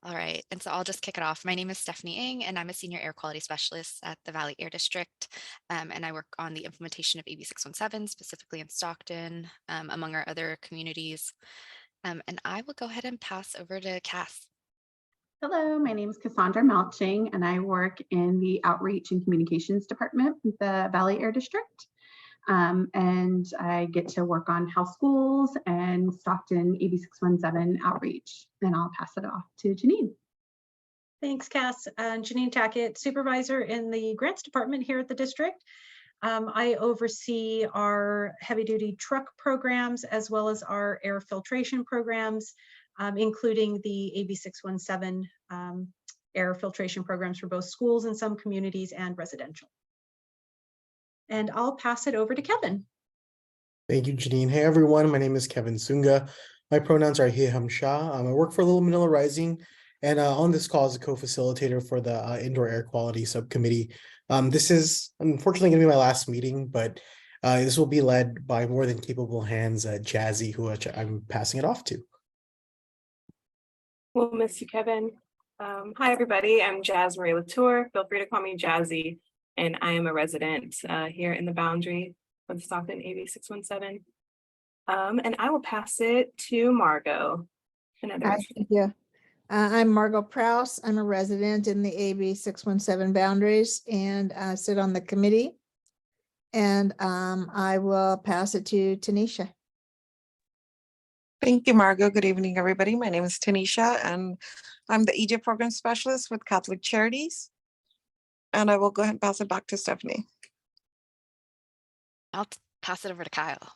All right, and so I'll just kick it off. My name is Stephanie Ng, and I'm a senior air quality specialist at the Valley Air District. And I work on the implementation of AB 617, specifically in Stockton, among our other communities. And I will go ahead and pass over to Cass. Hello, my name is Cassandra Melching, and I work in the Outreach and Communications Department with the Valley Air District. And I get to work on house schools and Stockton AB 617 outreach. And I'll pass it off to Janine. Thanks, Cass. Janine Tackett, supervisor in the grants department here at the district. I oversee our heavy duty truck programs as well as our air filtration programs, including the AB 617 air filtration programs for both schools in some communities and residential. And I'll pass it over to Kevin. Thank you, Janine. Hey, everyone. My name is Kevin Sunga. My pronouns are he, him, shah. I work for Little Manila Rising, and on this call as a co-facilitator for the Indoor Air Quality Subcommittee. This is unfortunately going to be my last meeting, but this will be led by more than capable hands, Jazzy, who I'm passing it off to. We'll miss you, Kevin. Hi, everybody. I'm Jazz Marie Latour. Feel free to call me Jazzy, and I am a resident here in the boundary of Stockton AB 617. And I will pass it to Margot. Hi, thank you. I'm Margot Prouse. I'm a resident in the AB 617 boundaries and sit on the committee. And I will pass it to Tanisha. Thank you, Margot. Good evening, everybody. My name is Tanisha, and I'm the EJ Program Specialist with Catholic Charities. And I will go ahead and pass it back to Stephanie. I'll pass it over to Kyle.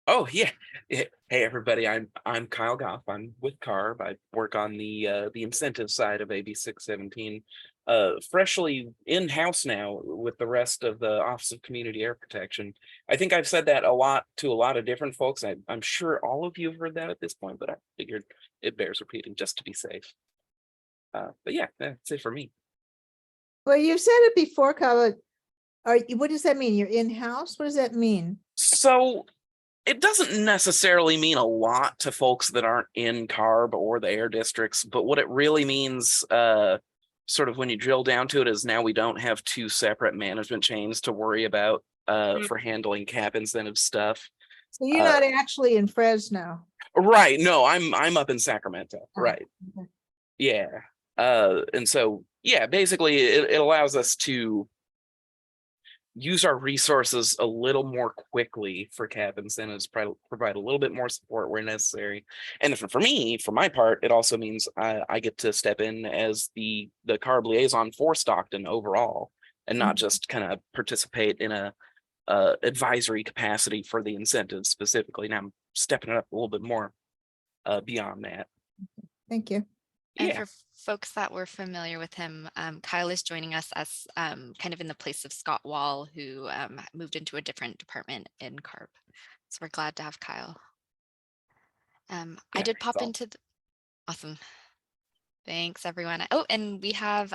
Oh yeah. Hey everybody, I'm Kyle Goff. I'm with CARB. I work on the incentive side of AB 617. Freshly in-house now with the rest of the Office of Community Air Protection. I think I've said that a lot to a lot of different folks. I'm sure all of you have heard that at this point, but I figured it bears repeating just to be safe. But yeah, that's it for me. Well, you said it before, Kyle. What does that mean? You're in-house? What does that mean? So it doesn't necessarily mean a lot to folks that aren't in CARB or the air districts, but what it really means, sort of when you drill down to it, is now we don't have two separate management chains to worry about for handling cap incentive stuff. So you're not actually in Fresno. Right. No, I'm up in Sacramento. Right. Okay. Yeah. And so, yeah, basically it allows us to use our resources a little more quickly for cap incentives, provide a little bit more support where necessary. And for me, for my part, it also means I get to step in as the CARB liaison for Stockton overall, and not just kind of participate in a advisory capacity for the incentives specifically. Now I'm stepping it up a little bit more beyond that. Thank you. And Yeah. for folks that were familiar with him, Kyle is joining us as kind of in the place of Scott Wall, who moved into a different department in CARB. So we're glad to have Kyle. I did pop into the awesome. Thanks, everyone. Oh, and we have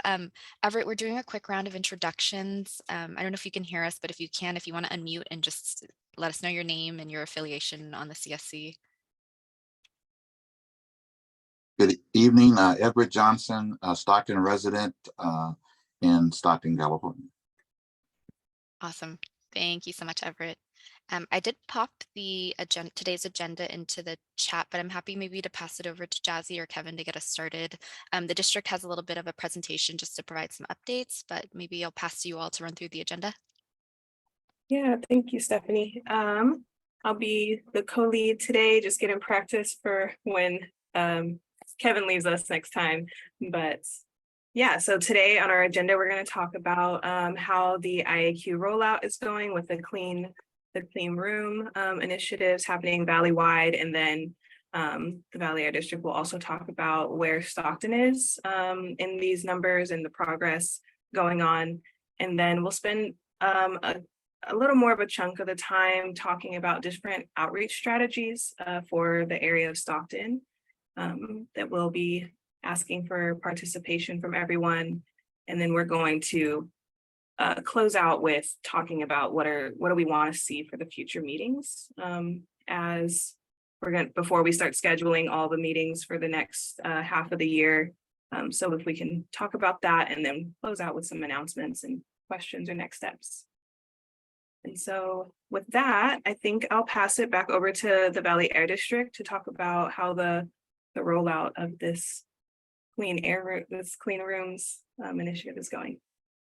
Everett, we're doing a quick round of introductions. I don't know if you can hear us, but if you can, if you want to unmute and just let us know your name and your affiliation on the CSC. Good evening, Everett Johnson, Stockton resident in Stockton, California. Awesome. Thank you so much, Everett. I did pop the today's agenda into the chat, but I'm happy maybe to pass it over to Jazzy or Kevin to get us started. The district has a little bit of a presentation just to provide some updates, but maybe I'll pass to you all to run through the agenda. Yeah, thank you, Stephanie. I'll be the co-lead today, just getting practice for when Kevin leaves us next time. But yeah, so today on our agenda, we're going to talk about how the IAQ rollout is going with the clean room initiatives happening valley-wide, and then the Valley Air District will also talk about where Stockton is in these numbers and the progress going on. And then we'll spend a little more of a chunk of the time talking about different outreach strategies for the area of Stockton that will be asking for participation from everyone. And then we're going to close out with talking about what do we want to see for the future meetings, as we're going before we start scheduling all the meetings for the next half of the year. So if we can talk about that and then close out with some announcements and questions or next steps. And so with that, I think I'll pass it back over to the Valley Air District to talk about how the rollout of this this clean rooms initiative is going.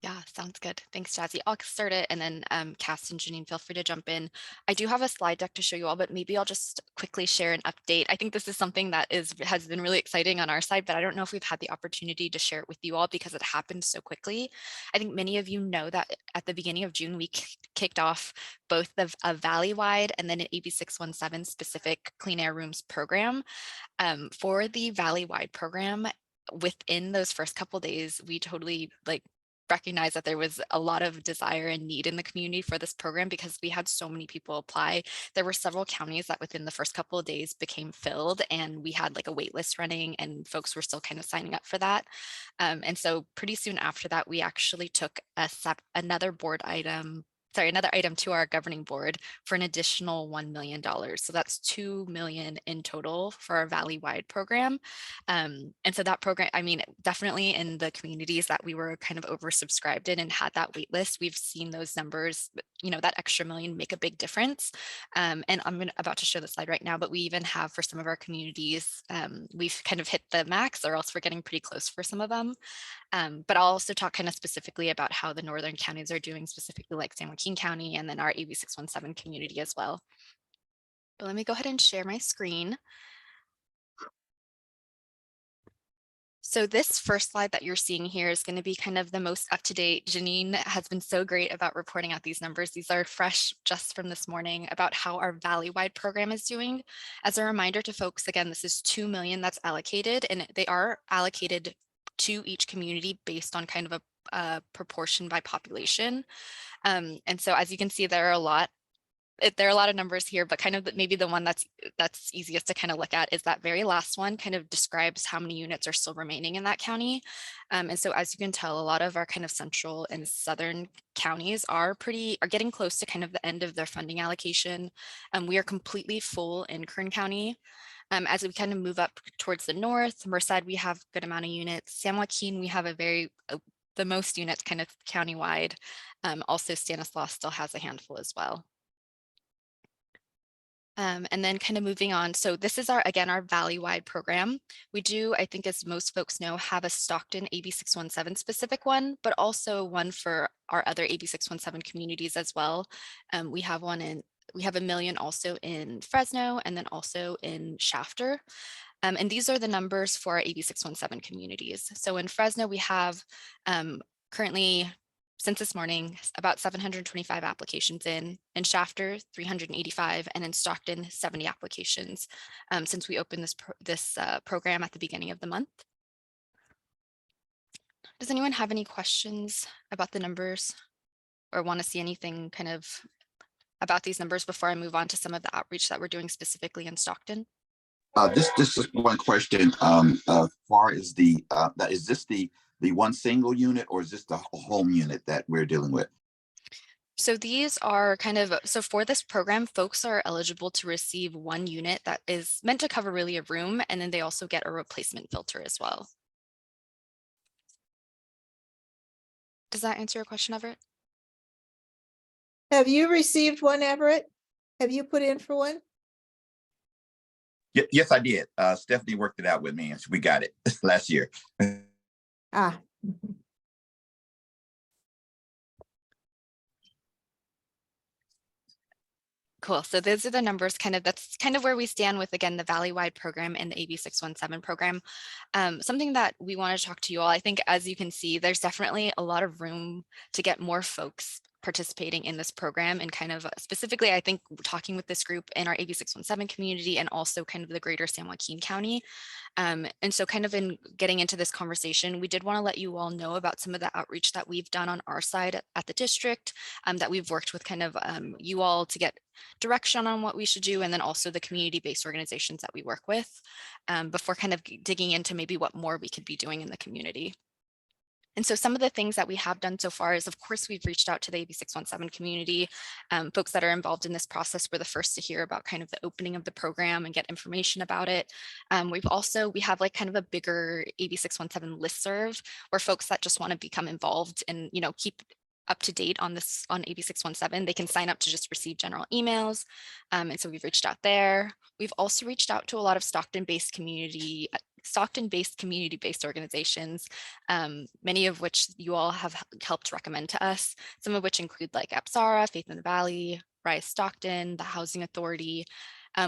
Yeah, sounds good. Thanks, Jazzy. I'll start it and then Cass and Janine, feel free to jump in. I do have a slide deck to show you all, but maybe I'll just quickly share an update. I think this is something that has been really exciting on our side, but I don't know if we've had the opportunity to share it with you all because it happened so quickly. I think many of you know that at the beginning of June, we kicked off both a Valley-wide and then an AB 617 specific clean air rooms program. For the Valley-wide program, within those first couple days, we totally recognize that there was a lot of desire and need in the community for this program because we had so many people apply. There were several counties that within the first couple of days became filled, and we had a wait list running and folks were still kind of signing up for that. And so pretty soon after that, we actually took another item to our governing board for an additional $1 million. So that's $2 million in total for our Valley-wide program. And so that program, I mean, definitely in the communities that we were kind of oversubscribed in and had that wait list, we've seen those numbers, that extra $1 million make a big difference. And I'm about to show the slide right now, but we even have for some of our communities, we've kind of hit the max, or else we're getting pretty close for some of them. But I'll also talk kind of specifically about how the northern counties are doing, specifically like San Joaquin County and then our AB 617 community as well. But let me go ahead and share my screen. So this first slide that you're seeing here is going to be kind of the most up-to-date. Janine has been so great about reporting out these numbers. These are fresh just from this morning about how our Valley-wide program is doing. As a reminder to folks, again, this is $2 million that's allocated, and they are allocated to each community based on kind of a proportion by population. And so as you can see, there are a lot of numbers here, but kind of maybe the one that's easiest to kind of look at is that very last one kind of describes how many units are still remaining in that county. And so as you can tell, a lot of our kind of central and southern counties are getting close to kind of the end of their funding allocation. We are completely full in Kern County. As we kind of move up towards the north, Merced, we have a good amount of units. San Joaquin, we have the most units kind of countywide. Also, Stanislaus still has a handful as well. And then kind of moving on. So this is our Valley-wide program. We do, I think as most folks know, have a Stockton AB 617 specific one, but also one for our other AB 617 communities as well. We have $1 million also in Fresno and then also in Shafter. And these are the numbers for our AB 617 communities. So in Fresno, we have currently, since this morning, about 725 applications in Shafter, 385, and in Stockton, 70 applications since we opened this program at the beginning of the month. Does anyone have any questions about the numbers or want to see anything kind of about these numbers before I move on to some of the outreach that we're doing specifically in Stockton? This is one question. Far as is this the one single unit, or is this the home unit that we're dealing with? So these are so for this program, folks are eligible to receive one unit that is meant to cover really a room, and then they also get a replacement filter as well. Does that answer your question, Everett? Have you received one, Everett? Have you put in for one? Yes, I did. Stephanie worked it out with me, and we got it last year. Ah. Cool. So those are the numbers that's kind of where we stand with, again, the Valley-wide program and the AB 617 program. Something that we want to talk to you all, I think, as you can see, there's definitely a lot of room to get more folks participating in this program, and kind of specifically, I think, talking with this group in our AB 617 community and also kind of the greater San Joaquin County. And so kind of in getting into this conversation, we did want to let you all know about some of the outreach that we've done on our side at the district, that we've worked with kind of you all to get direction on what we should do, and then also the community-based organizations that we work with, before kind of digging into maybe what more we could be doing in the community. And so some of the things that we have done so far is, of course, we've reached out to the AB 617 community. Folks that are involved in this process were the first to hear about kind of the opening of the program and get information about it. We have like kind of a bigger AB 617 listserv where folks that just want to become involved and, you know, keep up to date on this on AB 617, they can sign up to just receive general emails. And so we've reached out there. We've also reached out to a lot of Stockton-based community-based organizations, many of which you all have helped recommend to us, some of which include like APSARA, Faith in the Valley, Rise Stockton, the Housing Authority.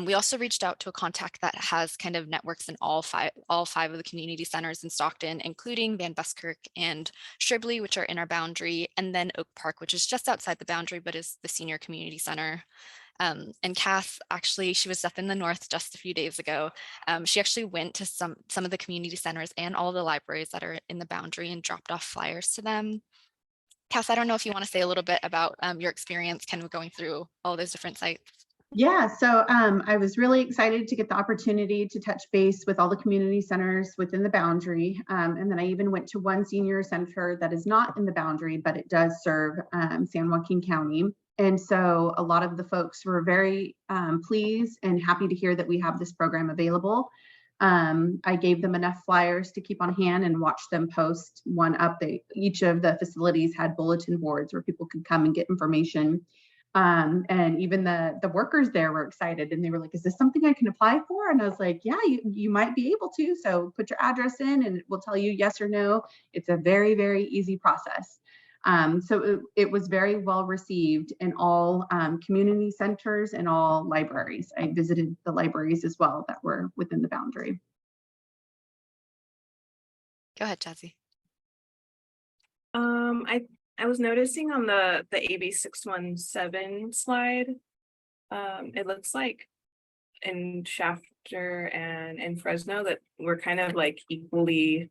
We also reached out to a contact that has kind of networks in all five of the community centers in Stockton, including Van Buskirk and Shibley, which are in our boundary, and then Oak Park, which is just outside the boundary, but is the senior community center. And Cass, actually, she was up in the north just a few days ago. She actually went to some of the community centers and all the libraries that are in the boundary and dropped off flyers to them. Cass, I don't know if you want to say a little bit about your experience kind of going through all those different sites. Yeah, so I was really excited to get the opportunity to touch base with all the community centers within the boundary. And then I even went to one senior center that is not in the boundary, but it does serve San Joaquin County. And so a lot of the folks were very pleased and happy to hear that we have this program available. I gave them enough flyers to keep on hand and watch them post one update. Each of the facilities had bulletin boards where people could come and get information. And even the workers there were excited and they were like, is this something I can apply for? And I was like, yeah, you might be able to. So put your address in and it will tell you yes or no. It's a very, very easy process. So it was very well received in all community centers and all libraries. I visited the libraries as well that were within the boundary. Go ahead, Jazzy. I was noticing on the AB 617 slide, it looks like in Shafter and in Fresno that we're kind of like equally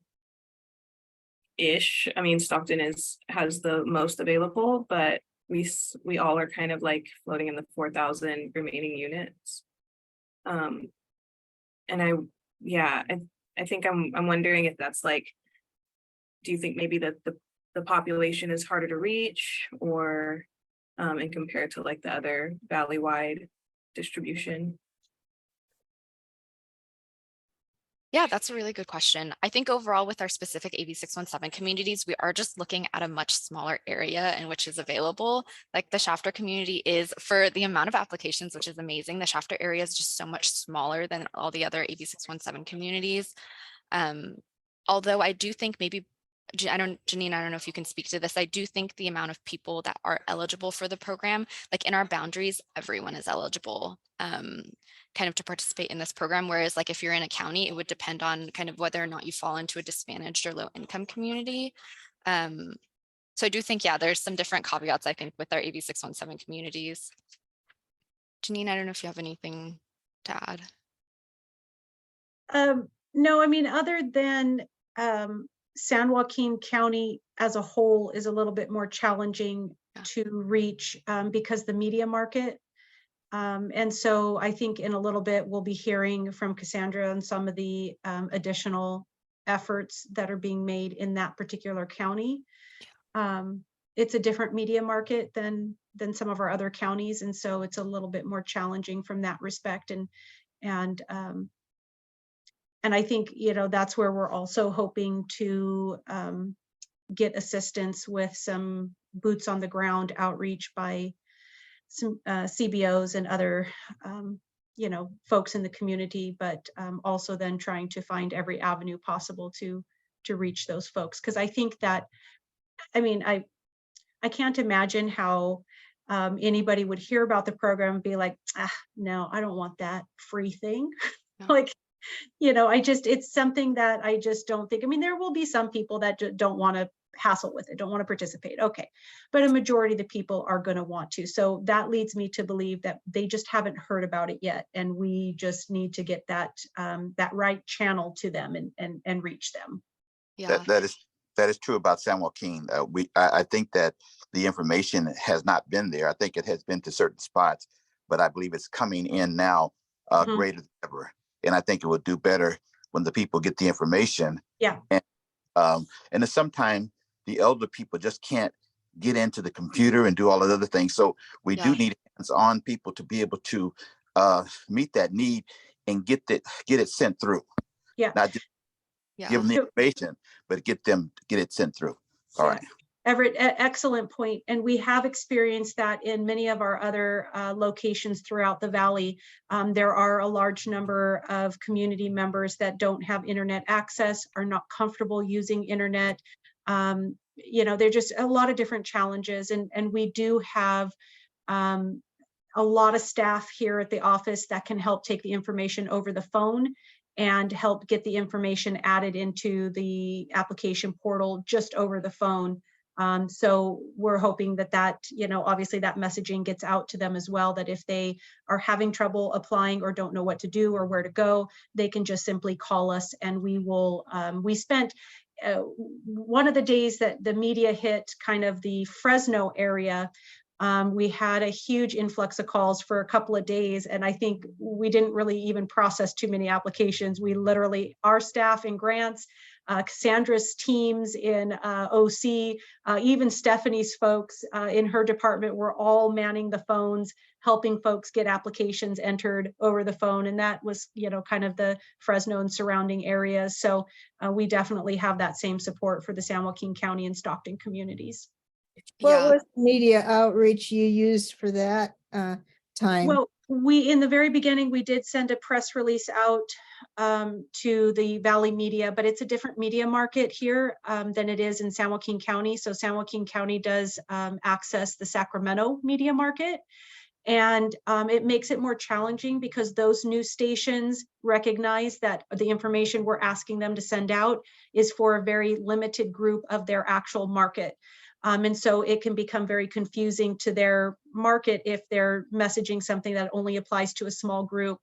ish. I mean, Stockton has the most available, but we all are kind of like floating in the 4,000 remaining units. And I think I'm wondering if that's like, do you think maybe that the population is harder to reach, or and compared to like the other valley-wide distribution? Yeah, that's a really good question. I think overall with our specific AB 617 communities, we are just looking at a much smaller area in which is available. Like the Shafter community is, for the amount of applications, which is amazing, the Shafter area is just so much smaller than all the other AB 617 communities. Although I do think maybe, Janine, I don't know if you can speak to this. I do think the amount of people that are eligible for the program, like in our boundaries, everyone is eligible kind of to participate in this program. Whereas like if you're in a county, it would depend on kind of whether or not you fall into a disadvantaged or low income community. So I do think, yeah, there's some different caveats, I think, with our AB 617 communities. Janine, I don't know if you have anything to add. No, I mean, other than San Joaquin County as a whole is a little bit more challenging to reach because the media market. And so I think in a little bit, we'll be hearing from Cassandra on some of the additional efforts that are being made in that particular county. It's a different media market than some of our other counties. And so it's a little bit more challenging from that respect. And I think, you know, that's where we're also hoping to get assistance with some boots on the ground outreach by some CBOs and other, you know, folks in the community, but also then trying to find every avenue possible to reach those folks. Because I think that, I mean, I can't imagine how anybody would hear about the program and be like, no, I don't want that free thing. No. Like, you know, it's something that I just don't think, I mean, there will be some people that don't want to hassle with it, don't want to participate. Okay. But a majority of the people are going to want to. So that leads me to believe that they just haven't heard about it yet. And we just need to get that right channel to them and reach them. Yeah. That is true about San Joaquin. I think that the information has not been there. I think it has been to certain spots, but I believe it's coming in now greater than ever. And I think it will do better when the people get the information. Yeah. And then sometimes the elder people just can't get into the computer and do all the other things. So we do need hands-on people to be able to meet that need and get it sent through. Yeah. Not just give them the information, but get it sent through. All right. Everett, excellent point. And we have experienced that in many of our other locations throughout the Valley. There are a large number of community members that don't have internet access, are not comfortable using internet. You know, there are just a lot of different challenges. And we do have a lot of staff here at the office that can help take the information over the phone and help get the information added into the application portal just over the phone. So we're hoping that, you know, obviously that messaging gets out to them as well, that if they are having trouble applying or don't know what to do or where to go, they can just simply call us and we will, we spent one of the days that the media hit kind of the Fresno area, we had a huge influx of calls for a couple of days, and I think we didn't really even process too many applications. We literally, our staff in grants, Cassandra's teams in OC, even Stephanie's folks in her department were all manning the phones, helping folks get applications entered over the phone. And that was, you know, kind of the Fresno and surrounding areas. So we definitely have that same support for the San Joaquin County and Stockton communities. What was media outreach you used for that time? Well, in the very beginning, we did send a press release out to the Valley media, but it's a different media market here than it is in San Joaquin County. So San Joaquin County does access the Sacramento media market. And it makes it more challenging because those news stations recognize that the information we're asking them to send out is for a very limited group of their actual market. And so it can become very confusing to their market if they're messaging something that only applies to a small group.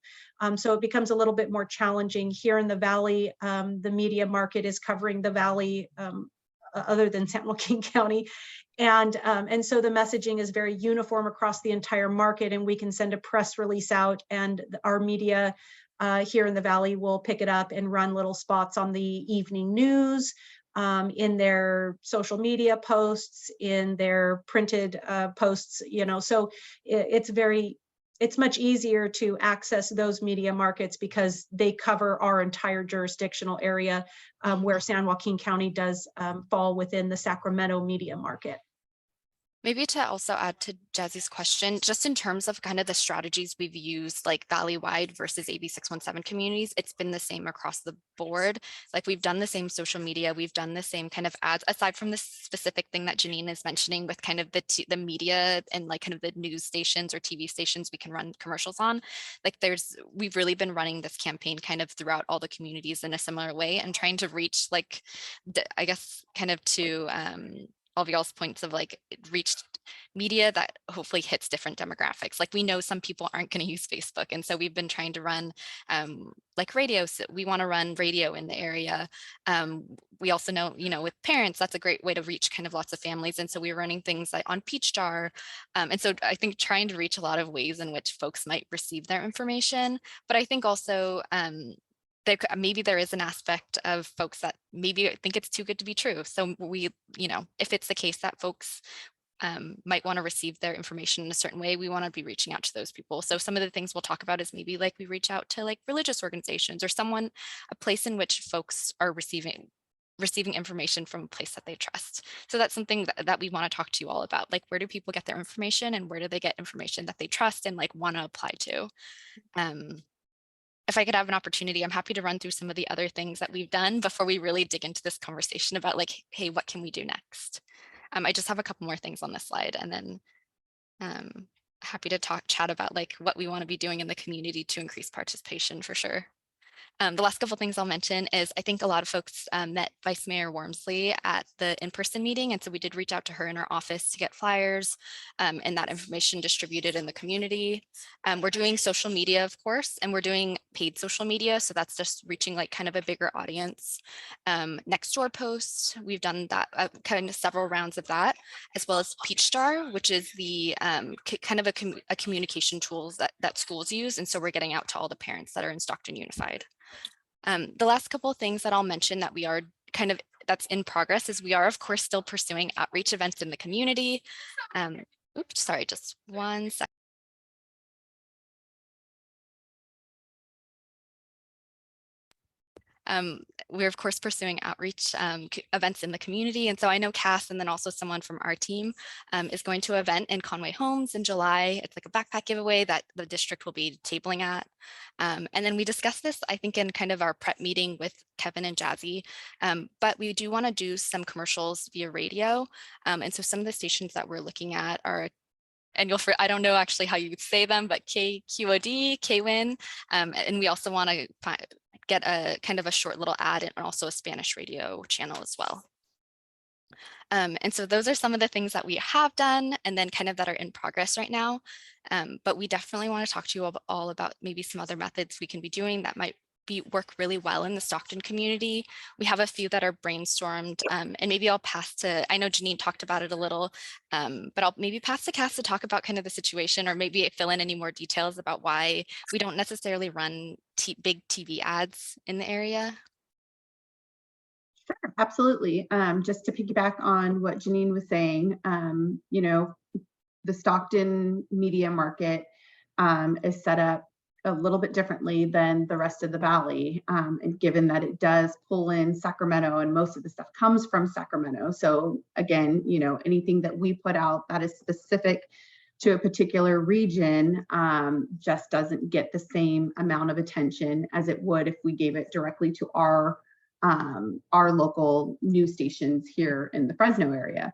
So it becomes a little bit more challenging. Here in the Valley, the media market is covering the Valley other than San Joaquin County. And so the messaging is very uniform across the entire market, and we can send a press release out and our media here in the Valley will pick it up and run little spots on the evening news, in their social media posts, in their printed posts, you know, so it's much easier to access those media markets because they cover our entire jurisdictional area, where San Joaquin County does fall within the Sacramento media market. Maybe to also add to Jazzy's question, just in terms of kind of the strategies we've used, like Valley-wide versus AB 617 communities, it's been the same across the board. Like we've done the same social media, we've done the same kind of ads, aside from the specific thing that Janine is mentioning with kind of the media and like kind of the news stations or TV stations we can run commercials on. Like we've really been running this campaign kind of throughout all the communities in a similar way and trying to reach like, I guess kind of to, all of y'all's points of like reached media that hopefully hits different demographics. Like we know some people aren't going to use Facebook. And so we've been trying to run like radio. So we want to run radio in the area. We also know, you know, with parents, that's a great way to reach kind of lots of families. And so we're running things like on Peach Jar. And so I think trying to reach a lot of ways in which folks might receive their information. But I think also maybe there is an aspect of folks that maybe think it's too good to be true. So we, you know, if it's the case that folks might want to receive their information in a certain way, we want to be reaching out to those people. So some of the things we'll talk about is maybe like we reach out to like religious organizations or a place in which folks are receiving information from a place that they trust. So that's something that we want to talk to you all about. Like, where do people get their information and where do they get information that they trust and like want to apply to? If I could have an opportunity, I'm happy to run through some of the other things that we've done before we really dig into this conversation about like, hey, what can we do next? I just have a couple more things on this slide and then happy to chat about like what we want to be doing in the community to increase participation for sure. The last couple of things I'll mention is I think a lot of folks met Vice Mayor Wormsley at the in-person meeting. And so we did reach out to her in her office to get flyers and that information distributed in the community. We're doing social media, of course, and we're doing paid social media. So that's just reaching like kind of a bigger audience. Next door posts, we've done that kind of several rounds of that, as well as Peach Star, which is the kind of a communication tools that schools use. And so we're getting out to all the parents that are in Stockton Unified. The last couple of things that I'll mention that we are kind of that's in progress is we are, of course, still pursuing outreach events in the community. Oops, sorry, just 1 second. We're of course pursuing outreach events in the community. And so I know Cass and then also someone from our team is going to an event in Conway Homes in July. It's like a backpack giveaway that the district will be tabling at. And then we discussed this, I think, in kind of our prep meeting with Kevin and Jazzy. But we do want to do some commercials via radio. And so some of the stations that we're looking at are, and I don't know actually how you would say them, but KQOD, KWIN. And we also want to get a kind of a short little ad and also a Spanish radio channel as well. And so those are some of the things that we have done and then kind of that are in progress right now. But we definitely want to talk to you all about maybe some other methods we can be doing that might work really well in the Stockton community. We have a few that are brainstormed, and maybe I'll pass to, I know Janine talked about it a little, but I'll maybe pass to Cass to talk about kind of the situation, or maybe fill in any more details about why we don't necessarily run big TV ads in the area. Sure, absolutely. Just to piggyback on what Janine was saying, you know, the Stockton media market is set up a little bit differently than the rest of the Valley. And given that it does pull in Sacramento and most of the stuff comes from Sacramento. So again, you know, anything that we put out that is specific to a particular region just doesn't get the same amount of attention as it would if we gave it directly to our local news stations here in the Fresno area.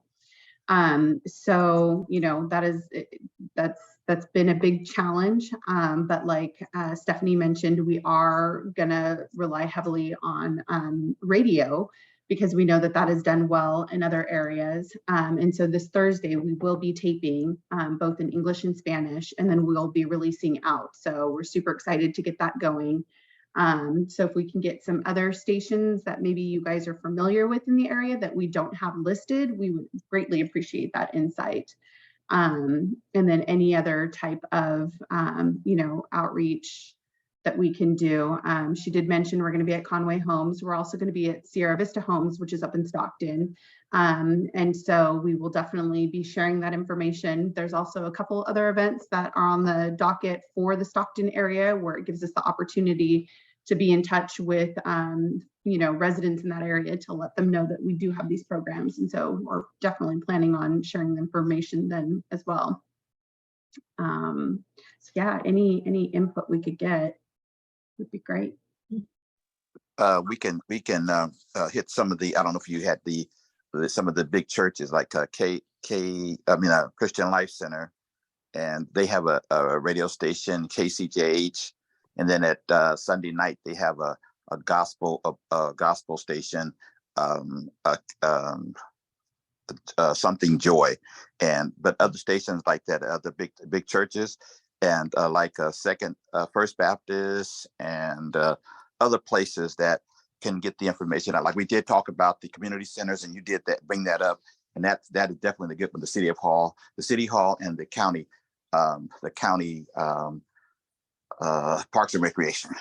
So, you know, that's been a big challenge. But like Stephanie mentioned, we are gonna rely heavily on radio because we know that that is done well in other areas. And so this Thursday we will be taping both in English and Spanish, and then we'll be releasing out. So we're super excited to get that going. So if we can get some other stations that maybe you guys are familiar with in the area that we don't have listed, we would greatly appreciate that insight. And then any other type of, you know, outreach that we can do. She did mention we're going to be at Conway Homes. We're also going to be at Sierra Vista Homes, which is up in Stockton. And so we will definitely be sharing that information. There's also a couple other events that are on the docket for the Stockton area where it gives us the opportunity to be in touch with, you know, residents in that area to let them know that we do have these programs. And so we're definitely planning on sharing the information then as well. So yeah, any input we could get would be great. We can hit some of the, I don't know if you had some of the big churches like Christian Life Center, and they have a radio station, KCJH, and then at Sunday night they have a gospel station, something joy, but other stations like that, other big churches, and like First Baptist and other places that can get the information out. Like we did talk about the community centers, and you did bring that up, and that is definitely the good one. The city hall, and the county Parks and Recreation.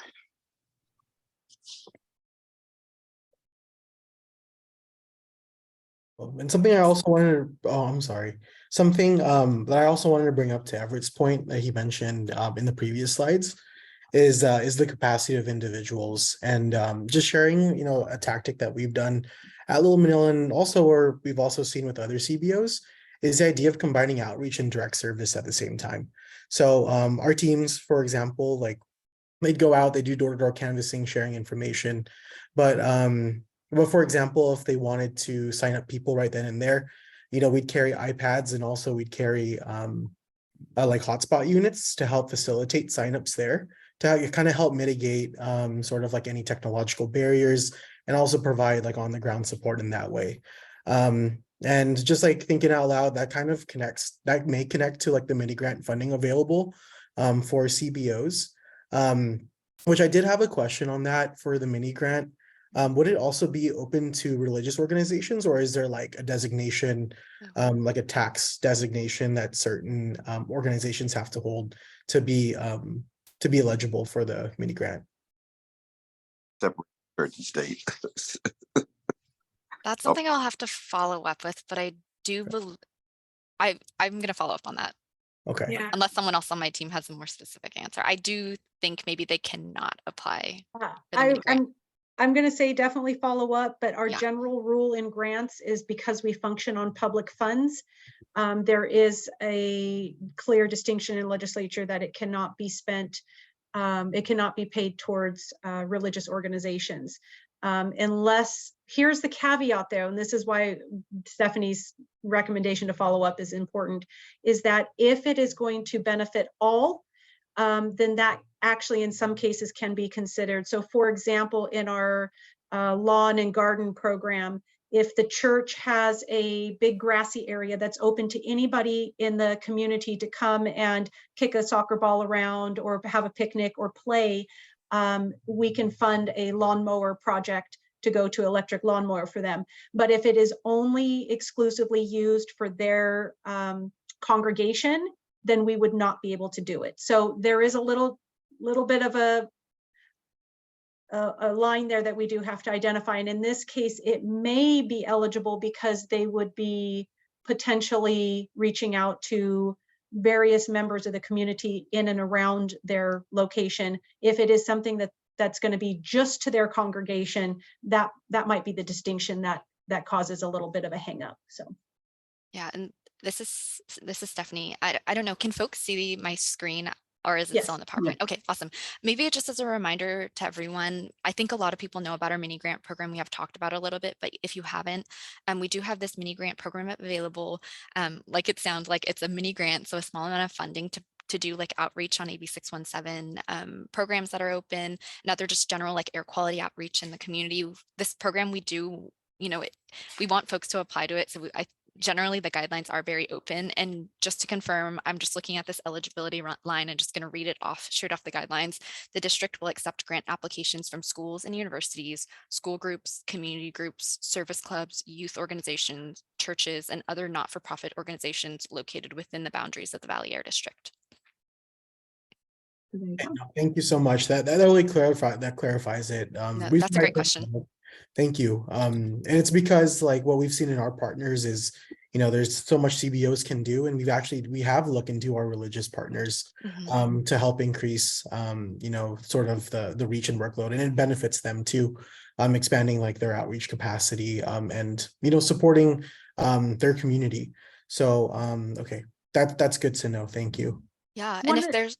And something I also wanted to, I'm sorry, something that I also wanted to bring up to Everett's point that he mentioned in the previous slides is the capacity of individuals, and just sharing, you know, a tactic that we've done at Little Manila, and also or we've also seen with other CBOs, is the idea of combining outreach and direct service at the same time. So our teams, for example, like they'd go out, they do door-to-door canvassing, sharing information, but for example, if they wanted to sign up people right then and there, you know, we'd carry iPads, and also we'd carry like hotspot units to help facilitate signups there, to kind of help mitigate sort of like any technological barriers, and also provide like on the ground support in that way. And just like thinking out loud, that kind of may connect to like the mini grant funding available for CBOs, which I did have a question on that for the mini grant. Would it also be open to religious organizations, or is there like a designation, like a tax designation that certain organizations have to hold to be eligible for the mini grant? Separate church and state. That's Oh. something I'll have to follow up with, but I do believe I'm gonna follow up on that Okay. Yeah. unless someone else on my team has a more specific answer. I do think maybe they cannot apply for the mini grant. I'm going to say definitely follow up, but our Yeah. general rule in grants is because we function on public funds, there is a clear distinction in legislature that it cannot be spent, it cannot be paid towards religious organizations. Unless, here's the caveat though, and this is why Stephanie's recommendation to follow up is important, is that if it is going to benefit all, then that actually in some cases can be considered. So for example, in our lawn and garden program, if the church has a big grassy area that's open to anybody in the community to come and kick a soccer ball around or have a picnic or play, we can fund a lawnmower project to go to electric lawnmower for them. But if it is only exclusively used for their congregation, then we would not be able to do it. So there is a little bit of a line there that we do have to identify. And in this case, it may be eligible because they would be potentially reaching out to various members of the community in and around their location. If it is something that's going to be just to their congregation, that might be the distinction that causes a little bit of a hang up. So Yeah, and this is Stephanie. I don't know. Can folks see my screen or is it yes. still on the PowerPoint? Okay, awesome. Maybe just as a reminder to everyone, I think a lot of people know about our mini grant program. We have talked about it a little bit, but if you haven't, we do have this mini grant program available. Like it sounds like it's a mini grant, so a small amount of funding to do like outreach on AB 617 programs that are open and other just general like air quality outreach in the community. This program we do, we want folks to apply to it. So generally the guidelines are very open, and just to confirm, I'm just looking at this eligibility line and just going to read it off straight off the guidelines. The district will accept grant applications from schools and universities, school groups, community groups, service clubs, youth organizations, churches, and other not-for-profit organizations located within the boundaries of the Valley Air District. Thank you so much. That really clarifies it. No, We've that's a great question. Thank you. And it's because like what we've seen in our partners is, there's so much CBOs can do, and we have looked into our religious partners to help increase, sort of the reach and workload, and it benefits them too, expanding like their outreach capacity, and supporting their community. So okay, that's good to know. Thank you. Yeah, and if there's,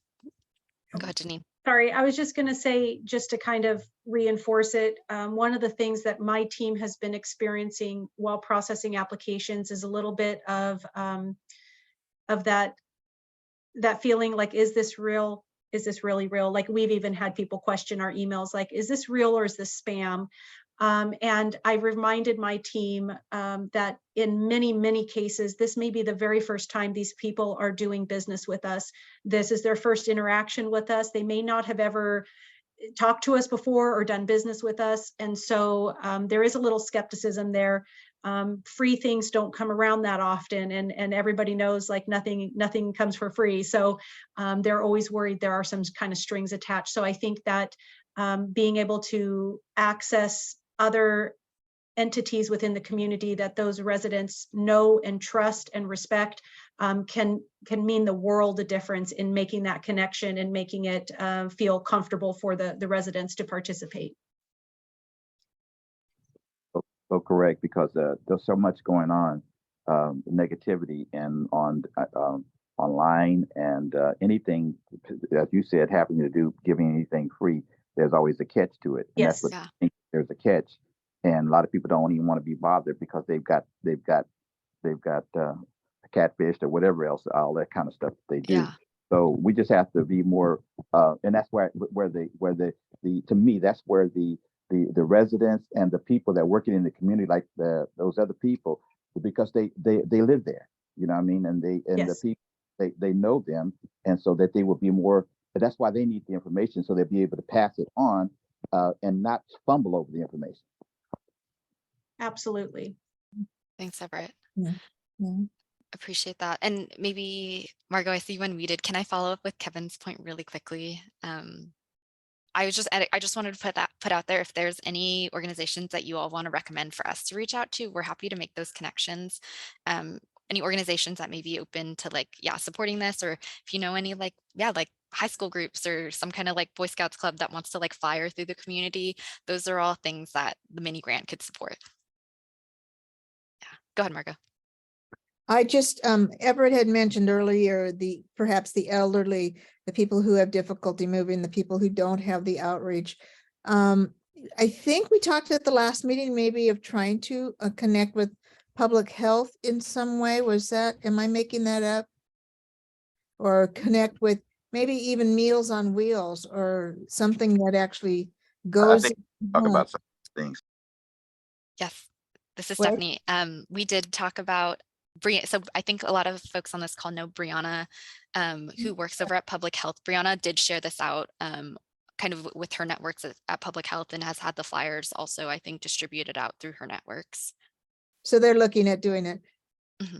go ahead, Janine. Sorry, I was just going to say, just to kind of reinforce it, one of the things that my team has been experiencing while processing applications is a little bit of that feeling like, is this real? Is this really real? Like we've even had people question our emails, like, is this real or is this spam? And I reminded my team that in many, many cases, this may be the very first time these people are doing business with us. This is their first interaction with us. They may not have ever talked to us before or done business with us. And so there is a little skepticism there. Free things don't come around that often, and everybody knows like nothing comes for free. So they're always worried there are some kind of strings attached. So I think that being able to access other entities within the community that those residents know and trust and respect can mean the world a difference in making that connection and making it feel comfortable for the residents to participate. So correct, because there's so much going on, negativity and online, and anything, as you said, having to do giving anything free. There's always a catch to it. And yes. That's what there's a catch, and a lot of people don't even want to be bothered because they've got catfish or whatever else, all that kind of stuff they do. Yeah. So we just have to be more, and that's where to me that's where the residents and the people that working in the community, like those other people, because they live there, you know what I mean, and yes. the people they know them, and so that they will be more. That's why they need the information, so they'll be able to pass it on and not fumble over the information. Absolutely. Thanks, Everett. Yeah. Appreciate that. And maybe Margot, I see you unmuted. Can I follow up with Kevin's point really quickly? I just wanted to put out there, if there's any organizations that you all want to recommend for us to reach out to, we're happy to make those connections. Any organizations that may be open to like, supporting this, or if you know any like high school groups or some kind of like Boy Scouts club that wants to like flyer through the community, those are all things that the mini grant could support. Yeah, go ahead, Margo. I just, Everett had mentioned earlier, perhaps the elderly, the people who have difficulty moving, the people who don't have the outreach. I think we talked at the last meeting, maybe of trying to connect with public health in some way. Am I making that up? Or connect with maybe even Meals on Wheels or something that actually I goes. think talk about some things. Yes, this is What? Stephanie. We did talk about so I think a lot of folks on this call know Brianna, who works over at Public Health. Brianna did share this out kind of with her networks at Public Health, and has had the flyers also, I think, distributed out through her networks. So they're looking at doing it. Mm-hmm.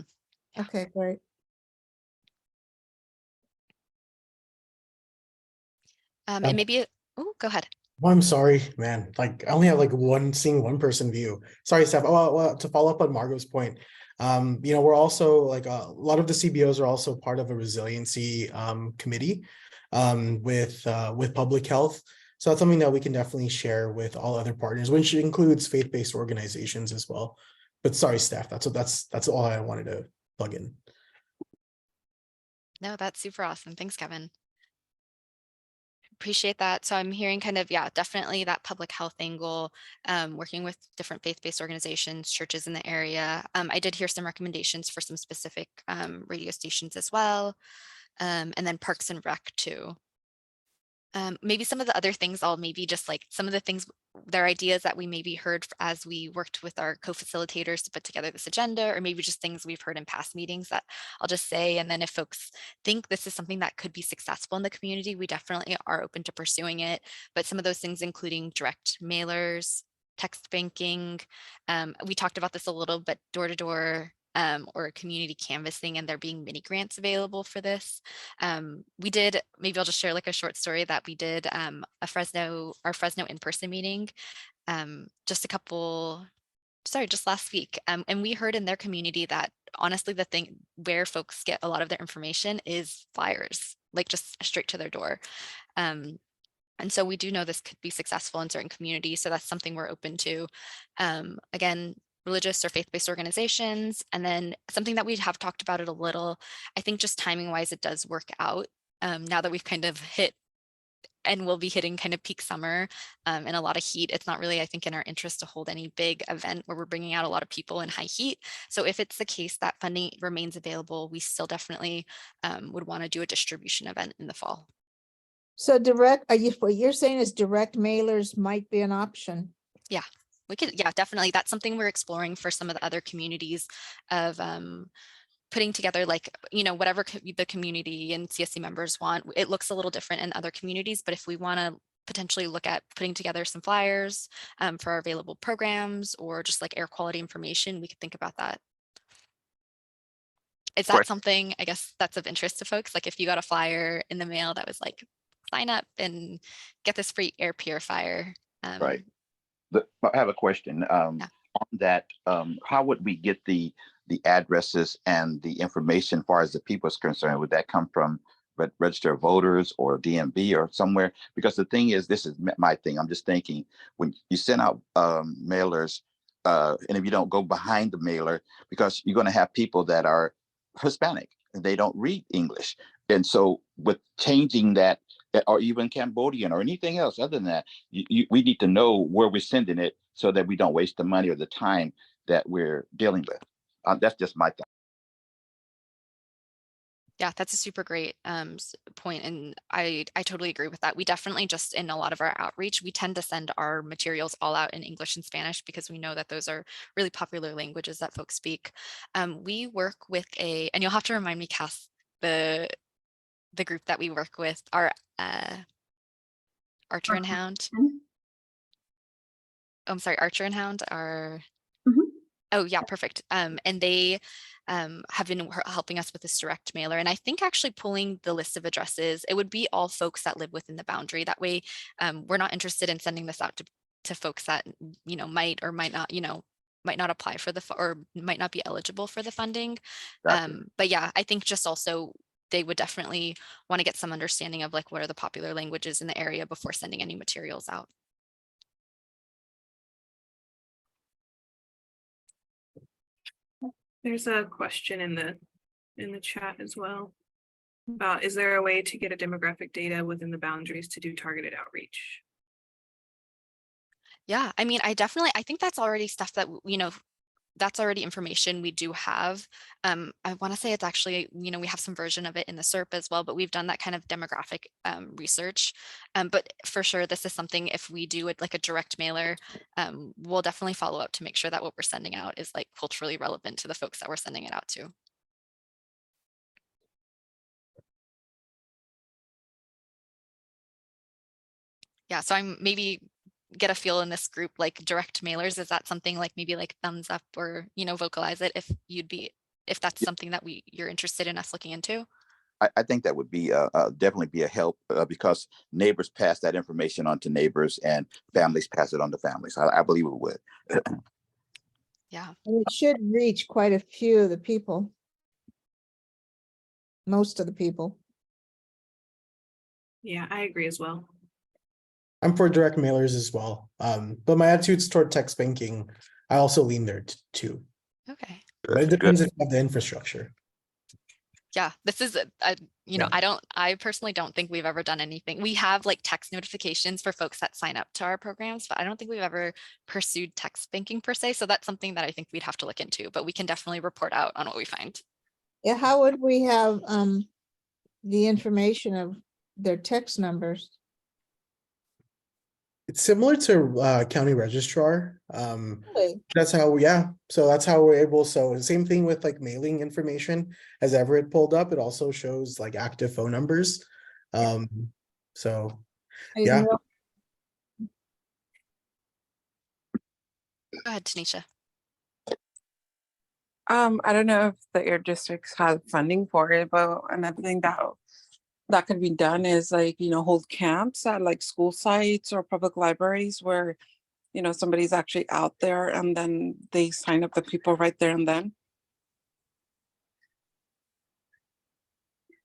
Yeah. Okay, great. And maybe, oh, go ahead. Well, I'm sorry, man. Like I only have like seeing one person view. Sorry, Steph. Well, to follow up on Margot's point, we're also like a lot of the CBOs are also part of a resiliency committee with public health. So that's something that we can definitely share with all other partners, which includes faith-based organizations as well. But sorry, Steph. That's all I wanted to plug in. No, that's super awesome. Thanks, Kevin. Appreciate that. So I'm hearing kind of, definitely that public health angle, working with different faith-based organizations, churches in the area. I did hear some recommendations for some specific radio stations as well. And then Parks and Rec too. Maybe some of the other things, maybe just like some of the things, their ideas that we maybe heard as we worked with our co-facilitators to put together this agenda, or maybe just things we've heard in past meetings that I'll just say. And then if folks think this is something that could be successful in the community, we definitely are open to pursuing it. But some of those things, including direct mailers, text banking. We talked about this a little, but door-to-door or community canvassing, and there being mini grants available for this. Maybe I'll just share like a short story that we did our Fresno in-person meeting just last week. And we heard in their community that honestly, the thing where folks get a lot of their information is flyers, like just straight to their door. And so we do know this could be successful in certain communities. So that's something we're open to. Again, religious or faith-based organizations. And then something that we have talked about it a little, I think just timing wise, it does work out now that we've kind of hit and we'll be hitting kind of peak summer and a lot of heat. It's not really, I think, in our interest to hold any big event where we're bringing out a lot of people in high heat. So if it's the case that funding remains available, we still definitely would want to do a distribution event in the fall. So what you're saying is direct mailers might be an option. Yeah. We could, definitely. That's something we're exploring for some of the other communities of putting together, like, whatever the community and CSC members want. It looks a little different in other communities, but if we want to potentially look at putting together some flyers for our available programs or just like air quality information, we could think about that. Is that something, I guess, that's of interest to folks? Like if you got a flyer in the mail that was like, sign up and get this free air purifier. Right. I have a question on that. How would we get the addresses and the information as far as the people is concerned? Would that come from register of voters or DMV or somewhere? Because the thing is, this is my thing. I'm just thinking when you send out mailers, and if you don't go behind the mailer, because you're going to have people that are Hispanic and they don't read English. And so with changing that, or even Cambodian or anything else other than that, we need to know where we're sending it so that we don't waste the money or the time that we're dealing with. That's just my thought. Yeah, that's a super great point. And I totally agree with that. We definitely just in a lot of our outreach, we tend to send our materials all out in English and Spanish because we know that those are really popular languages that folks speak. We work with and you'll have to remind me, Cass, the group that we work with, our Archer and Hound. Oh, I'm sorry, Archer and Hound are. Oh yeah, perfect. And they have been helping us with this direct mailer. And I think actually pulling the list of addresses, it would be all folks that live within the boundary. That way, we're not interested in sending this out to folks that, might or might not, might not apply for or might not be eligible for the funding. Gotcha. But yeah, I think just also they would definitely want to get some understanding of like what are the popular languages in the area before sending any materials out. There's a question in the chat as well. About, is there a way to get a demographic data within the boundaries to do targeted outreach? Yeah, I mean, I think that's already stuff that, that's already information we do have. I want to say it's actually, we have some version of it in the SERP as well, but we've done that kind of demographic research. But for sure, this is something, if we do it like a direct mailer, we'll definitely follow up to make sure that what we're sending out is like culturally relevant to the folks that we're sending it out to. Yeah, so I'm maybe get a feel in this group, like direct mailers, is that something like maybe like thumbs up or, vocalize it if that's something that you're interested in us looking into? I think that would be definitely be a help because neighbors pass that information on to neighbors and families pass it on to families. I believe it would. Yeah. And it should reach quite a few of the people. Most of the people. Yeah, I agree as well. I'm for direct mailers as well. But my attitudes toward text banking, I also lean there too. Okay. But it depends if you have the infrastructure. Yeah, this is Yeah. I personally don't think we've ever done anything. We have like text notifications for folks that sign up to our programs, but I don't think we've ever pursued text banking per se. So that's something that I think we'd have to look into, but we can definitely report out on what we find. Yeah, how would we have the information of their text numbers? It's similar to county registrar. Really? That's how, yeah. So that's how we're able. So same thing with like mailing information. As Everett pulled up, it also shows like active phone numbers. So I didn't yeah. know. Go ahead, Tanisha. I don't know if the air districts have funding for it, but another thing that could be done is like, hold camps at like school sites or public libraries where, somebody's actually out there and then they sign up the people right there and then.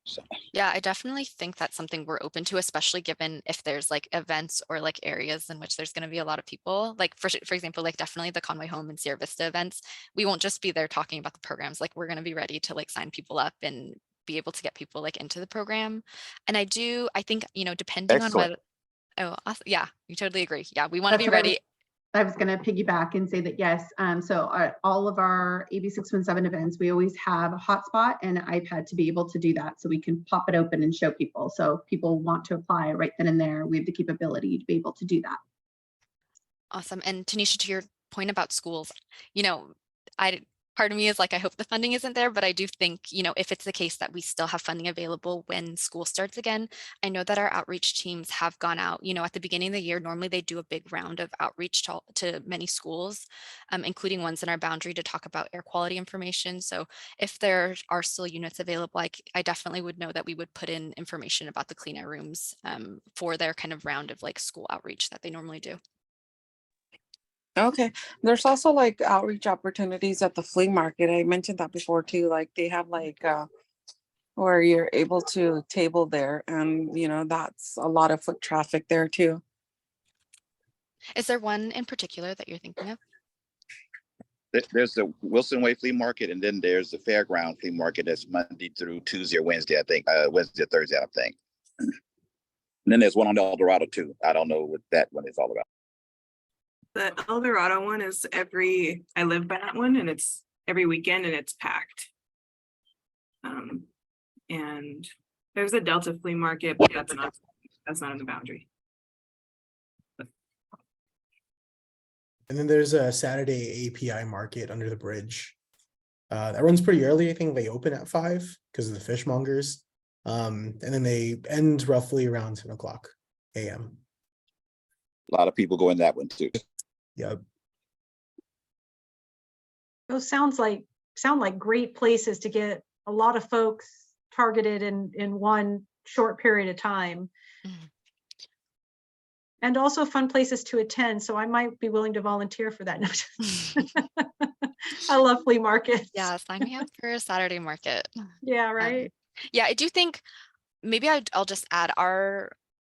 So, Yeah, I definitely think that's something we're open to, especially given if there's like events or like areas in which there's going to be a lot of people. Like for example, like definitely the Conway Home and Sierra Vista events. We won't just be there talking about the programs. Like we're going to be ready to like sign people up and be able to get people like into the program. And I think, depending on excellent. what, oh, awesome. Yeah, we totally agree. Yeah, we want to That's be what ready. I was going to piggyback and say that yes. So all of our AB 617 events, we always have a hotspot and an iPad to be able to do that. So we can pop it open and show people. So if people want to apply right then and there, we have the capability to be able to do that. Awesome. And Tanisha, to your point about schools, part of me is like, I hope the funding isn't there, but I do think, if it's the case that we still have funding available when school starts again, I know that our outreach teams have gone out, at the beginning of the year, normally they do a big round of outreach to many schools, including ones in our boundary to talk about air quality information. So if there are still units available, I definitely would know that we would put in information about the clean air rooms for their kind of round of like school outreach that they normally do. Okay, there's also like outreach opportunities at the flea market. I mentioned that before too. Like they have like where you're able to table there, and that's a lot of foot traffic there too. Is there one in particular that you're thinking of? There's the Wilson Way Flea Market, and then there's the Fairground Flea Market. That's Monday through Tuesday or Wednesday, I think. Wednesday or Thursday, I think. And then there's one on El Dorado too. I don't know what that one is all about. The El Dorado one is I live by that one, and it's every weekend and it's packed. And there's a Delta flea market, but that's not in the boundary. And then there's a Saturday API market under the bridge. That runs pretty early. I think they open at 5 because of the fishmongers. And then they end roughly around 10 o'clock a.m. A lot of people go in that one too. Yep. those sound like great places to get a lot of folks targeted in one short period of time. Mhm. And also fun places to attend. So I might be willing to volunteer for that. I love flea markets. Yeah, sign me up for a Saturday market. Yeah, right. Yeah, I do think maybe I'll just add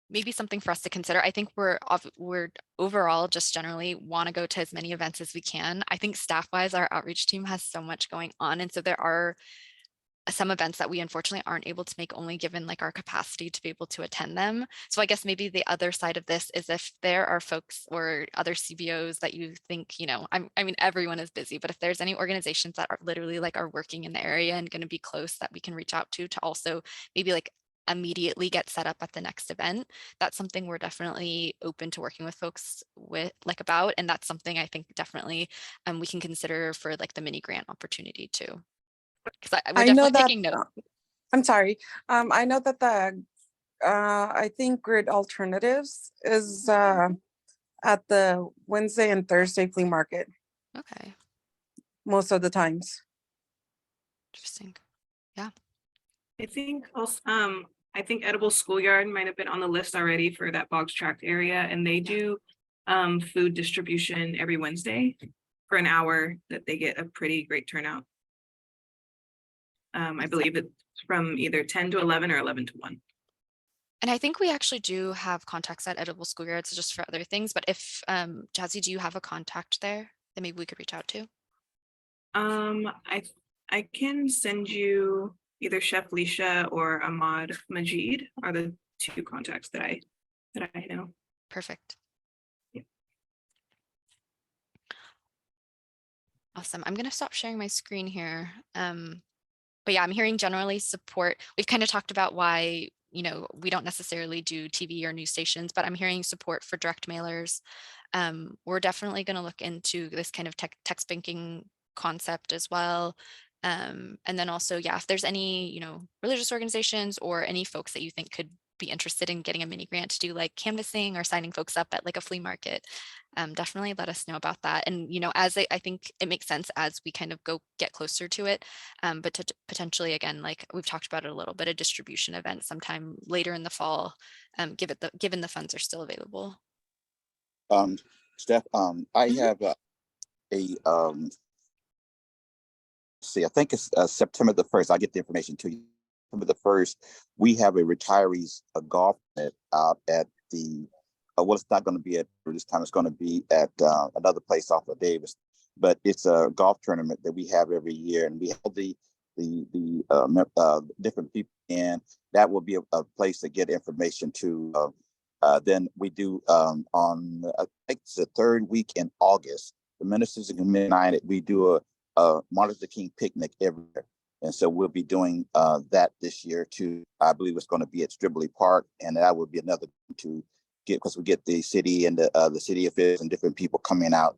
maybe something for us to consider. I think we're overall just generally want to go to as many events as we can. I think staff-wise, our outreach team has so much going on. And so there are some events that we unfortunately aren't able to make, only given like our capacity to be able to attend them. So I guess maybe the other side of this is if there are folks or other CBOs that you think, you know, I mean, everyone is busy, but if there's any organizations that are literally like are working in the area and going to be close that we can reach out to also maybe like immediately get set up at the next event, that's something we're definitely open to working with folks with like about, and that's something I think definitely we can consider for like the mini grant opportunity too. Because we're I know definitely that, taking notes. I'm sorry. I know that I think Grid Alternatives is at the Wednesday and Thursday flea market Okay, most of the times. interesting. I think also, I think Edible Schoolyard might have been on the list already for that Boggs Tract area, and they do food distribution every Wednesday for an hour that they get a pretty great turnout. I believe it's from either 10 to 11 or 11 to 1. And I think we actually do have contacts at Edible Schoolyards just for other things, but if Jazzy, do you have a contact there that maybe we could reach out to? I can send you either Chef Leisha or Ahmad Majid are the two contacts that I know. Perfect. Yeah. Awesome. I'm going to stop sharing my screen here. But yeah, I'm hearing generally support. We've kind of talked about why, you know, we don't necessarily do TV or news stations, but I'm hearing support for direct mailers. We're definitely going to look into this kind of text banking concept as well. And then also, yeah, if there's any, you know, religious organizations or any folks that you think could be interested in getting a mini grant to do like canvassing or signing folks up at like a flea market, definitely let us know about that. And, you know, as I think it makes sense as we kind of get closer to it, but to potentially, again, like we've talked about it a little bit, a distribution event sometime later in the fall, given the funds are still available. Steph, I have see, I think it's September the 1st. I'll get the information to you. September the 1st, we have a retirees golf net out at the, well, it's not going to be at this time. It's going to be at another place off of Davis, but it's a golf tournament that we have every year, and we have the different people, and that will be a place to get information to. Then we do on I think it's the 3rd week in August, the Ministers and United, we do a Martin Luther King picnic every year. And so we'll be doing that this year too. I believe it's going to be at Stribley Park, and that would be another to get, because we get the city and the city officials and different people coming out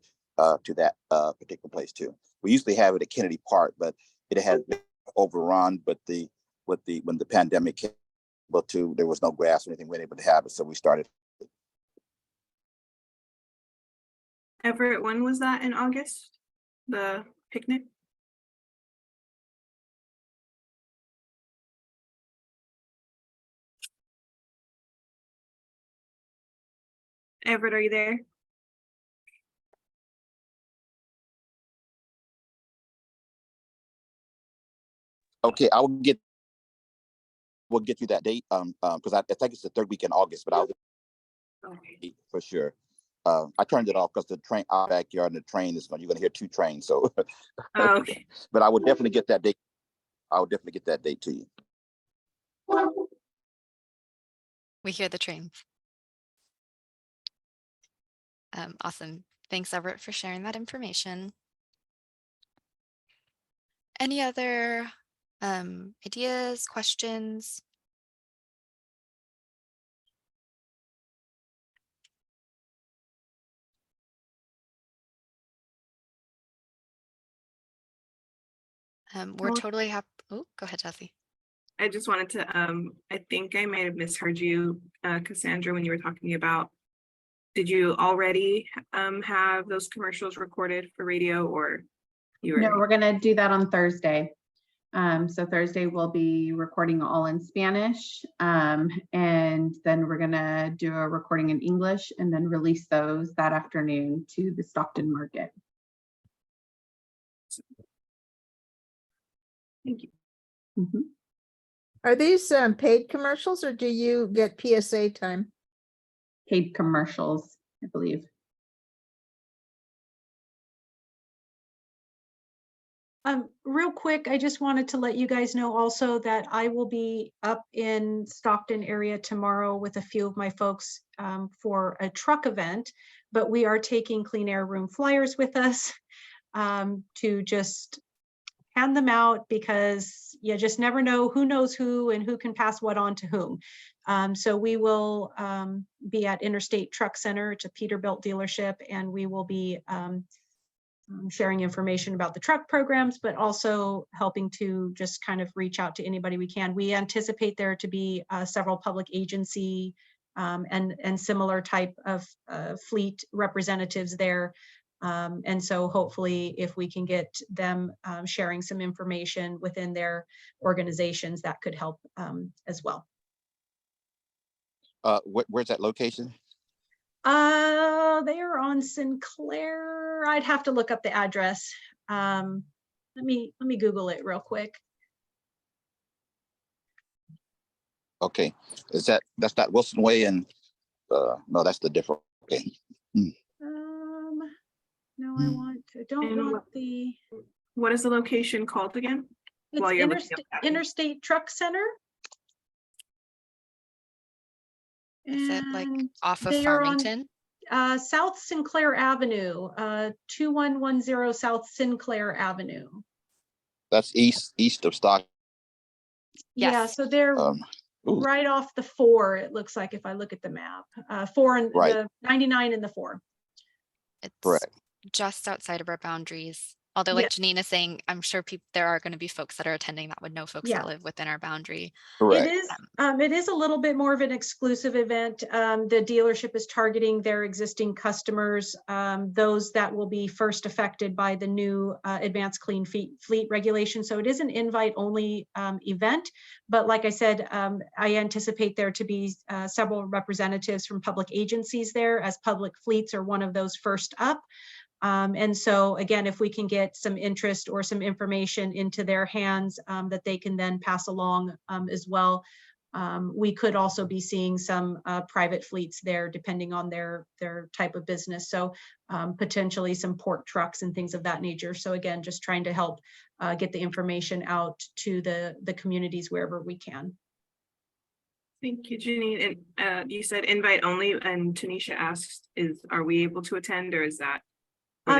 to that particular place too. We usually have it at Kennedy Park, but it has been overrun. But when the pandemic came, there was no grass or anything we were able to have it, so we started. Everett, when was that in August? The picnic? Everett, are you there? Okay, we'll get you that date because I think it's the 3rd week in August, but I'll for sure. I turned it off because the train, our backyard, and the train is going. You're going to hear 2 trains, so. Oh, okay. But I would definitely get that date. I would definitely get that date to you. We hear the trains. Awesome. Thanks, Everett, for sharing that information. Any other ideas, questions? We're totally happy. Oh, go ahead, Jessie. I just wanted to, I think I might have misheard you, Cassandra, when you were talking about, did you already have those commercials recorded for radio, or You No, were, we're gonna do that on Thursday. So Thursday we'll be recording all in Spanish, and then we're gonna do a recording in English and then release those that afternoon to the Stockton market. thank you. Mhm. Are these paid commercials or do you get PSA time? Paid commercials, I believe. Real quick, I just wanted to let you guys know also that I will be up in Stockton area tomorrow with a few of my folks for a truck event, but we are taking Clean Air Room flyers with us to just hand them out because you just never know who knows who and who can pass what on to whom. So we will be at Interstate Truck Center. It's a Peterbilt dealership, and we will be sharing information about the truck programs, but also helping to just kind of reach out to anybody we can. We anticipate there to be several public agency and similar type of fleet representatives there. And so hopefully if we can get them sharing some information within their organizations, that could help as well. Where's that location? They are on Sinclair. I'd have to look up the address. Let me Google it real quick. Okay, that's not Wilson Way and no, that's the different. Okay. No, I don't And want the. What is the location called again? It's While you're looking up that. Interstate Truck Center. Is it like And off of they are on, Farmington? South Sinclair Avenue, 2110 South Sinclair Avenue. That's east of Stock. Yeah, Yes. so they're Ooh. right off the 4, it looks like, if I look at the map. 4 and Right. the 99 and the 4. It's Correct. just outside of our boundaries. Although, like Janine is saying, I'm sure there are going to be folks that are attending that would know folks Yeah. that live within our boundary. Correct. It is a little bit more of an exclusive event. The dealership is targeting their existing customers, those that will be first affected by the new advanced clean fleet regulation. So it is an invite only event. But like I said, I anticipate there to be several representatives from public agencies there, as public fleets are one of those first up. And so again, if we can get some interest or some information into their hands that they can then pass along as well, we could also be seeing some private fleets there depending on their type of business. So potentially some port trucks and things of that nature. So again, just trying to help get the information out to the communities wherever we can. Thank you, Janine. And you said invite only, and Tanisha asked, are we able to attend, or is that?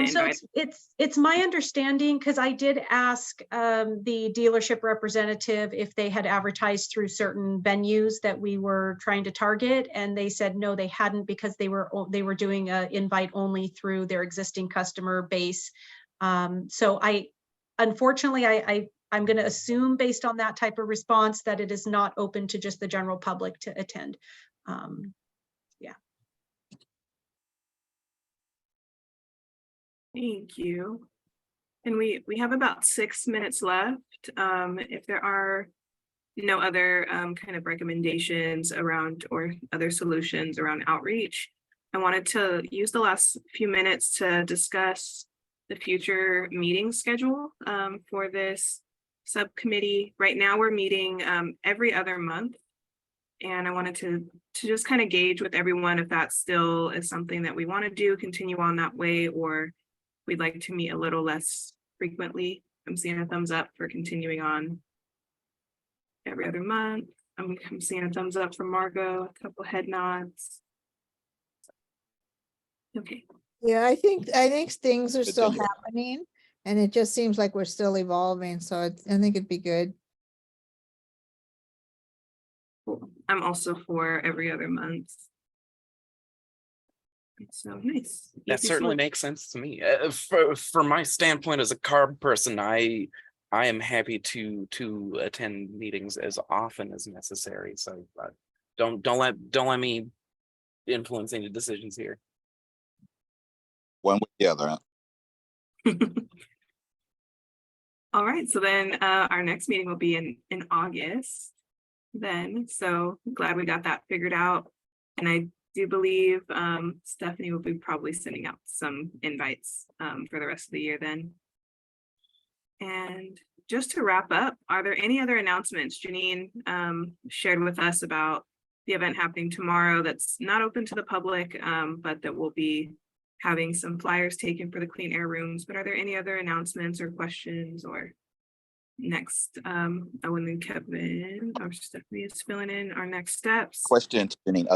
So it's my understanding, because I did ask the dealership representative if they had advertised through certain venues that we were trying to target, and they said no, they hadn't, because they were doing an invite only through their existing customer base. So unfortunately I'm going to assume, based on that type of response, that it is not open to just the general public to attend. Thank you. And we have about 6 minutes left. If there are no other kind of recommendations around or other solutions around outreach, I wanted to use the last few minutes to discuss the future meeting schedule for this subcommittee. Right now we're meeting every other month. And I wanted to just kind of gauge with everyone if that still is something that we want to do, continue on that way, or we'd like to meet a little less frequently. I'm seeing a thumbs up for continuing on every other month. I'm seeing a thumbs up from Margot, a couple head nods. Okay. Yeah, I think things are still Continue. happening, and it just seems like we're still evolving. So I think it'd be good. Cool. I'm also for every other month. So nice. That Easy certainly solution. makes sense to me. For my standpoint as a carb person, I am happy to attend meetings as often as necessary. So don't let me influence any decisions here. One way or the other. All right, so then our next meeting will be in August then. So glad we got that figured out. And I do believe Stephanie will be probably sending out some invites for the rest of the year then. And just to wrap up, are there any other announcements? Janine shared with us about the event happening tomorrow that's not open to the public, but that will be having some flyers taken for the clean air rooms. But are there any other announcements or questions or next? Owen and Kevin or Stephanie is filling in our next steps. Question, Janine,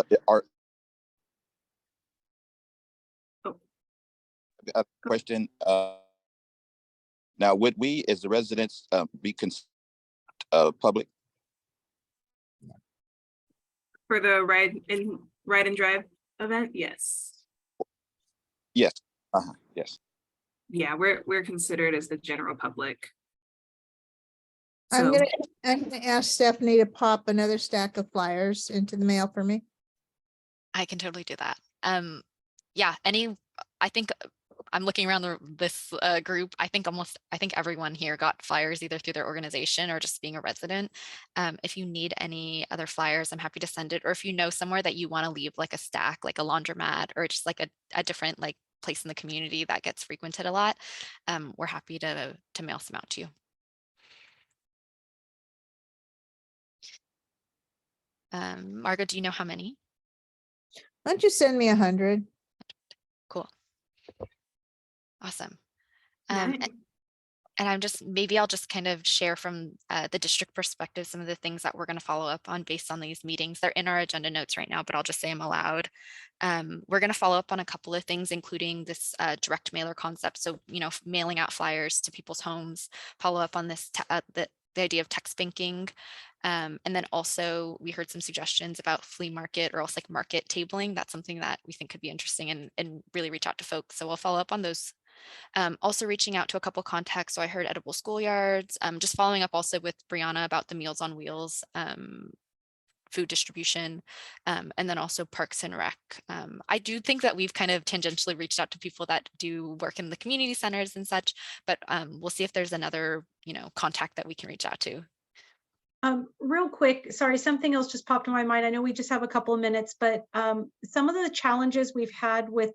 a question. Now, would we, as the residents, be public? For the ride and drive event? Yes. Yes. Yes. Yeah, we're considered as the general public. I'm So gonna ask Stephanie to pop another stack of flyers into the mail for me. I can totally do that. Yeah, I think I'm looking around this group. I think everyone here got flyers either through their organization or just being a resident. If you need any other flyers, I'm happy to send it. Or if you know somewhere that you want to leave like a stack, like a laundromat, or just like a different like place in the community that gets frequented a lot, we're happy to mail some out to you. Margo, do you know how many? Why don't you send me 100? Cool. Awesome. nice. And I'll just kind of share from the district perspective some of the things that we're going to follow up on based on these meetings. They're in our agenda notes right now, but I'll just say them aloud. We're going to follow up on a couple of things, including this direct mailer concept. So, mailing out flyers to people's homes, follow up on this, the idea of text banking. And then also we heard some suggestions about flea market or else like market tabling. That's something that we think could be interesting and really reach out to folks. So we'll follow up on those. Also reaching out to a couple contacts. So I heard edible schoolyards, just following up also with Brianna about the Meals on Wheels food distribution, and then also Parks and Rec. I do think that we've kind of tangentially reached out to people that do work in the community centers and such, but we'll see if there's another, contact that we can reach out to. Real quick, sorry, something else just popped in my mind. I know we just have a couple of minutes, but some of the challenges we've had with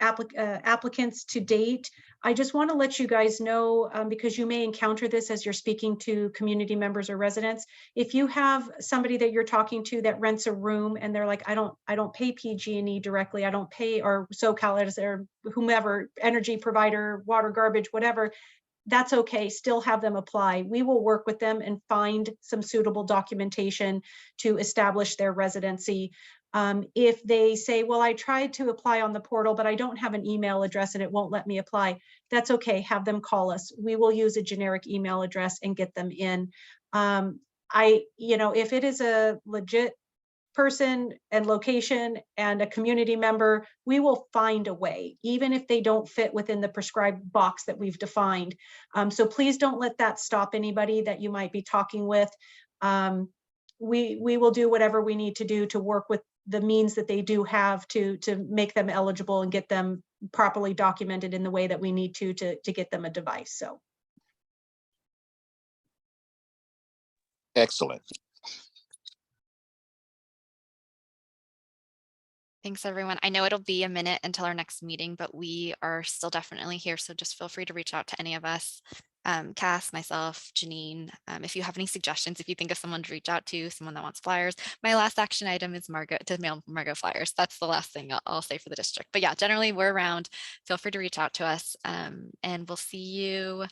applicants to date, I just want to let you guys know, because you may encounter this as you're speaking to community members or residents. If you have somebody that you're talking to that rents a room and they're like, I don't pay PG&E directly, I don't pay, or SoCal or whomever, energy provider, water, garbage, whatever, that's okay, still have them apply. We will work with them and find some suitable documentation to establish their residency. If they say, well, I tried to apply on the portal, but I don't have an email address and it won't let me apply, that's okay, have them call us. We will use a generic email address and get them in. If it is a legit person and location and a community member, we will find a way, even if they don't fit within the prescribed box that we've defined. So please don't let that stop anybody that you might be talking with. We will do whatever we need to do to work with the means that they do have to make them eligible and get them properly documented in the way that we need to get them a device. So. Excellent. Thanks, everyone. I know it'll be a minute until our next meeting, but we are still definitely here. So just feel free to reach out to any of us, Cass, myself, Janine. If you have any suggestions, if you think of someone to reach out to, someone that wants flyers. My last action item is to mail Margo flyers. That's the last thing I'll say for the district. But yeah, generally we're around. Feel free to reach out to us, and we'll see you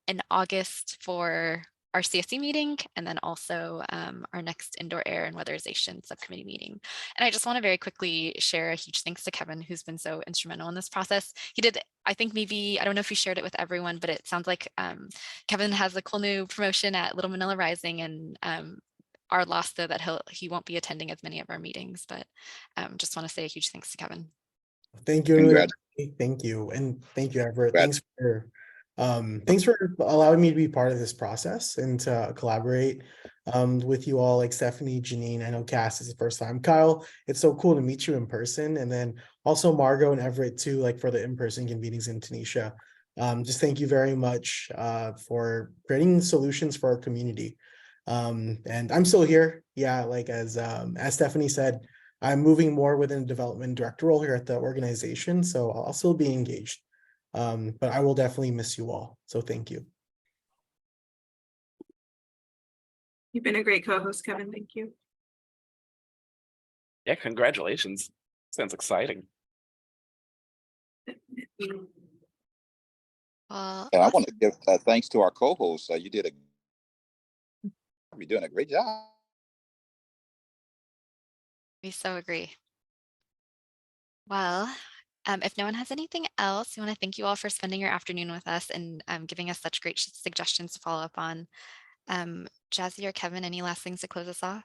in August for our CSC meeting, and then also our next indoor air and weatherization subcommittee meeting. And I just want to very quickly share a huge thanks to Kevin, who's been so instrumental in this process. He did, I think maybe, I don't know if he shared it with everyone, but it sounds like Kevin has a cool new promotion at Little Manila Rising, and our loss though that he won't be attending as many of our meetings, but just want to say a huge thanks to Kevin. Thank you. Thank you. And thank you, Everett. Thanks for allowing me to be part of this process and to collaborate with you all, like Stephanie, Janine. I know Cass is the first time. Kyle, it's so cool to meet you in person. And then also Margo and Everett too, like for the in-person meetings in Tanisha. Just thank you very much for creating solutions for our community. And I'm still here. Yeah, like as Stephanie said, I'm moving more within the development director role here at the organization, so I'll still be engaged. But I will definitely miss you all. So thank you. You've been a great co-host, Kevin. Thank you. Yeah, congratulations. Sounds exciting. Well, And I want to give thanks to our co-hosts. You're doing a great job. we so agree. Well, if no one has anything else, we want to thank you all for spending your afternoon with us and giving us such great suggestions to follow up on. Jazzy or Kevin, any last things to close us off?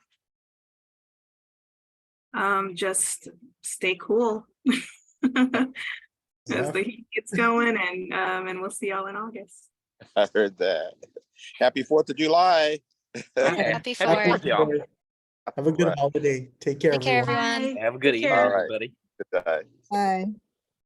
Just stay cool. Yeah. As the heat gets going, and we'll see y'all in August. I heard that. Happy 4th of July. Happy Happy 4th. 4th, y'all. Have a good Right. holiday. Take care, Take care, everyone. everyone. Bye. Have a good Take evening, care. All right. everybody. Good night. Bye.